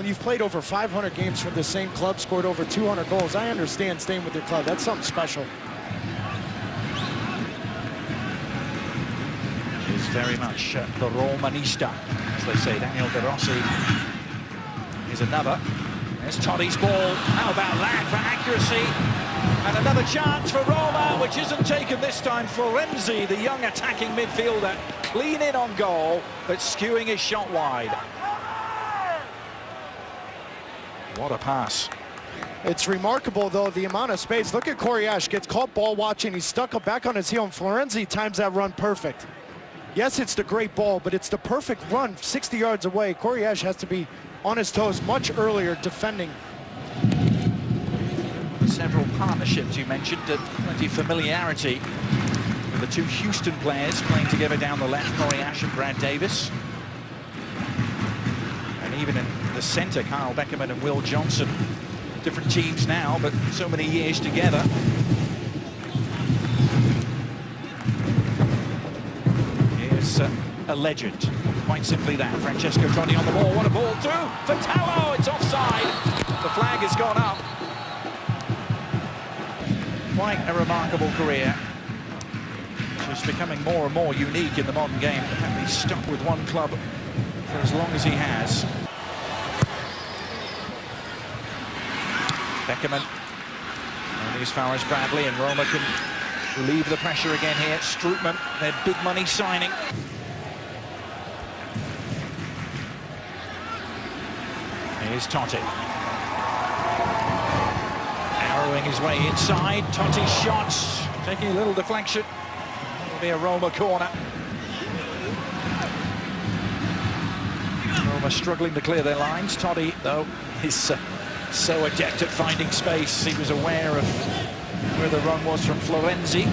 when you've played over 500 games for the same club, scored over 200 goals, I understand staying with your club. That's something special. Is very much the Romanista, as they say. Daniel De Rossi is another. There's Totti's ball. How about that for accuracy? And another chance for Roma, which isn't taken this time. Florenzi, the young attacking midfielder, clean in on goal, but skewing his shot wide. What a pass. It's remarkable, though, the amount of space. Look at Coriash, gets caught ball watching. He's stuck up back on his heel, and Florenzi times that run perfect. Yes, it's the great ball, but it's the perfect run 60 yards away. Coriash has to be on his toes much earlier defending. Several partnerships you mentioned, plenty of familiarity with the two Houston players playing together down the left, Coriash and Brad Davis. And even in the center, Kyle Beckerman and Will Johnson. Different teams now, but so many years together. Here's a legend, quite simply that. Francesco Totti on the ball. What a ball too for Tallo. It's offside. The flag has gone up. Quite a remarkable career. Just becoming more and more unique in the modern game. The fact he's stuck with one club for as long as he has. Beckerman only as far as Bradley, and Roma can relieve the pressure again here. Strootman, their big money signing. Here's Totti. Arrowing his way inside. Totti's shots taking a little deflection. It'll be a Roma corner. Roma struggling to clear their lines. Totti, though, is so adept at finding space. He was aware of where the run was from Florenzi.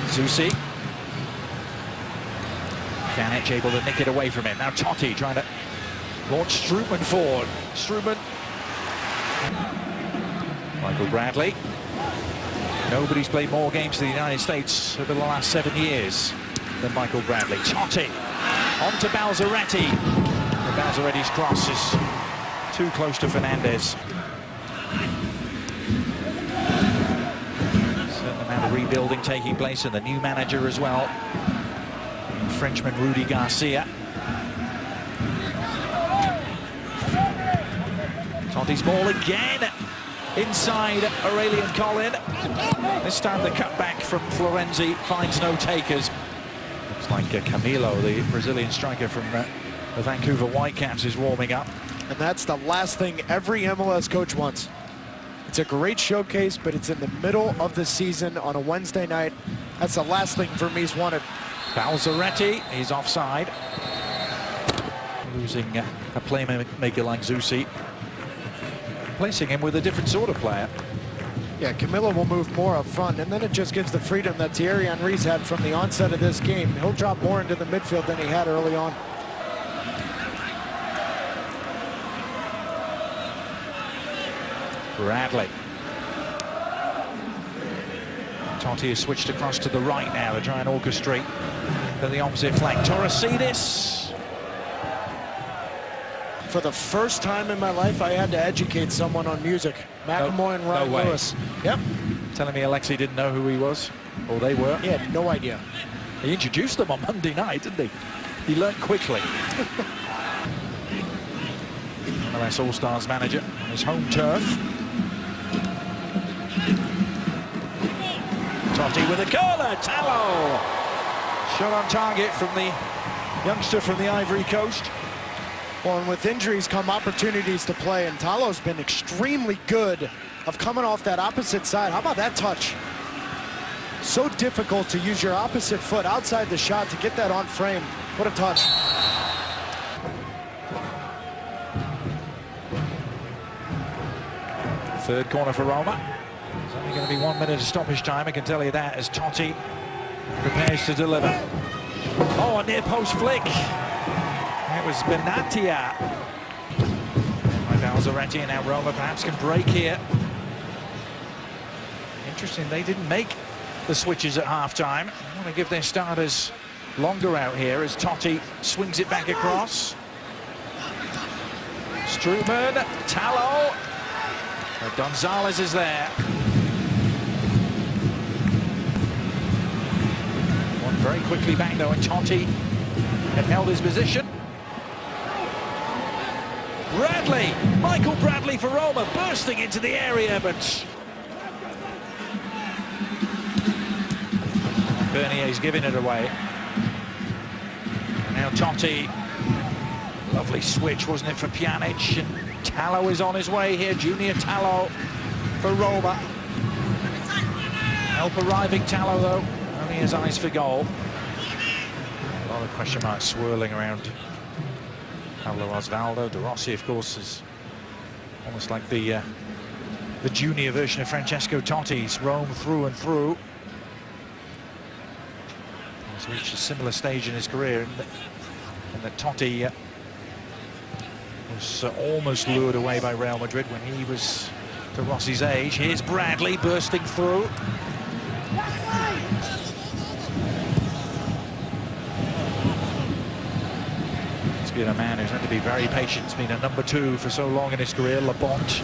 Zusi. Kanic able to nick it away from him. Now Totti trying to launch Strootman forward. Strootman. Michael Bradley. Nobody's played more games for the United States over the last 7 years than Michael Bradley. Totti on to Balzaretti. Balzaretti's cross is too close to Fernandez. Certain amount of rebuilding taking place, and the new manager as well, Frenchman Rudy Garcia. Totti's ball again inside Aurelian Collin. This time the cutback from Florenzi finds no takers. Looks like Camilo, the Brazilian striker from the Vancouver Whitecaps, is warming up. And that's the last thing every MLS coach wants. It's a great showcase, but it's in the middle of the season on a Wednesday night. That's the last thing Vermes wanted. Balzaretti, he's offside. Losing a playmaker like Zusi. Placing him with a different sort of player. Yeah, Camilo will move more up front, and then it just gives the freedom that Thierry Henry's had from the onset of this game. He'll drop more into the midfield than he had early on. Bradley. Totti has switched across to the right now to try and orchestrate the opposite flank. Torresidis. For the first time in my life, I had to educate someone on music. McElroy and Ryan Lewis. Yep. Telling me Alexi didn't know who he was, or they were. He had no idea. He introduced them on Monday night, didn't he? He learned quickly. MLS All-Stars manager on his home turf. Totti with a curler. Tallo. Shot on target from the youngster from the Ivory Coast. Well, and with injuries come opportunities to play, and Tallo's been extremely good of coming off that opposite side. How about that touch? So difficult to use your opposite foot outside the shot to get that on frame. What a touch. Third corner for Roma. There's only going to be 1 minute of stoppage time, I can tell you that, as Totti prepares to deliver. Oh, a near post flick. It was Benatia. By Balzaretti, and now Roma perhaps can break here. Interesting, they didn't make the switches at half-time. I want to give their starters longer out here as Totti swings it back across. Struman, Tallo. Gonzalez is there. One very quickly back though, and Totti had held his position. Bradley, Michael Bradley for Roma, bursting into the area, but Bernier's giving it away. And now Totti, lovely switch, wasn't it, for Pjanic? And Tallo is on his way here, Junior Tallo for Roma. Help arriving Tallo though, only his eyes for goal. A lot of question marks swirling around Pablo Osvaldo. De Rossi, of course, is almost like the junior version of Francesco Totti's Rome through and through. He's reached a similar stage in his career, and that Totti was almost lured away by Real Madrid when he was De Rossi's age. Here's Bradley bursting through. He's been a man who's had to be very patient. He's been a number 2 for so long in his career. Labont.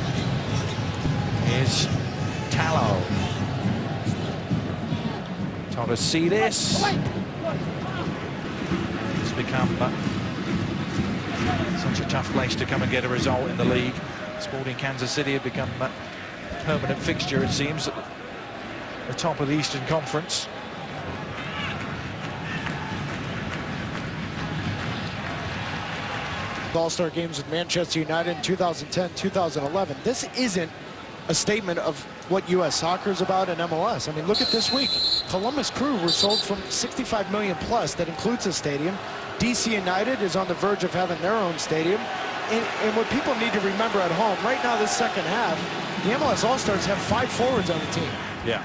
Here's Tallo. Totti. It's become such a tough place to come and get a result in the league. Sporting Kansas City have become a permanent fixture, it seems, at the top of the Eastern Conference. All-Star games with Manchester United in 2010, 2011. This isn't a statement of what U.S. soccer is about in MLS. I mean, look at this week. Columbus Crew were sold from $65 million plus. That includes a stadium. DC United is on the verge of having their own stadium. And what people need to remember at home, right now this second half, the MLS All-Stars have 5 forwards on the team. Yeah.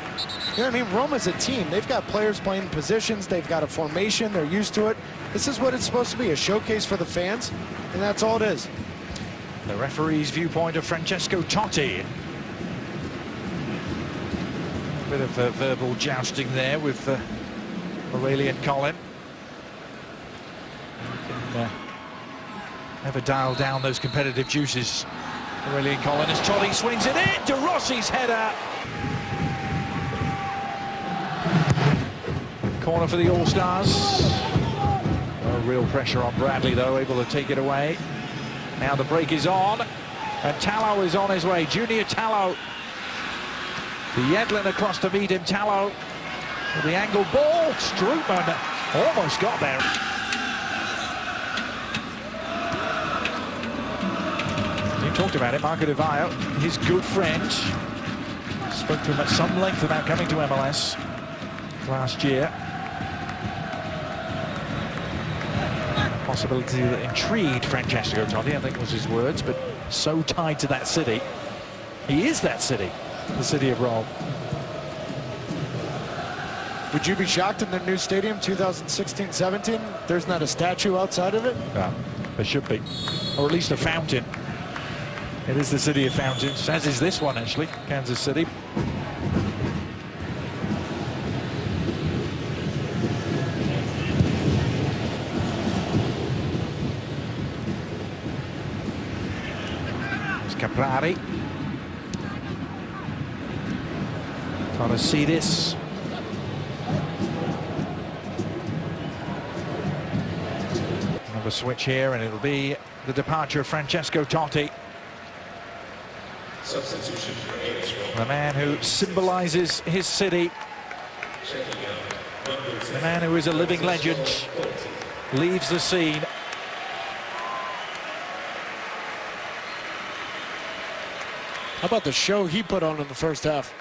You know what I mean? Roma's a team. They've got players playing positions. They've got a formation. They're used to it. This is what it's supposed to be, a showcase for the fans, and that's all it is. The referee's viewpoint of Francesco Totti. A bit of verbal jousting there with Aurelian Collin. Can never dial down those competitive juices. Aurelian Collin as Totti swings it in. De Rossi's header. Corner for the All-Stars. No real pressure on Bradley though, able to take it away. Now the break is on, and Tallo is on his way. Junior Tallo. The Yedlin across to meet him. Tallo with the angled ball. Struman almost got there. You talked about it, Marco Di Vaio, his good friend. Spoke to him at some length about coming to MLS last year. A possibility that intrigued Francesco Totti, I think was his words, but so tied to that city. He is that city, the city of Rome. Would you be shocked in their new stadium, 2016-17? There's not a statue outside of it? No, there should be. Or at least a fountain. It is the city of fountains, as is this one actually, Kansas City. There's Caprari. Totti. Another switch here, and it'll be the departure of Francesco Totti. Substitution for The man who symbolizes his city. The man who is a living legend leaves the scene. How about the show he put on in the first half?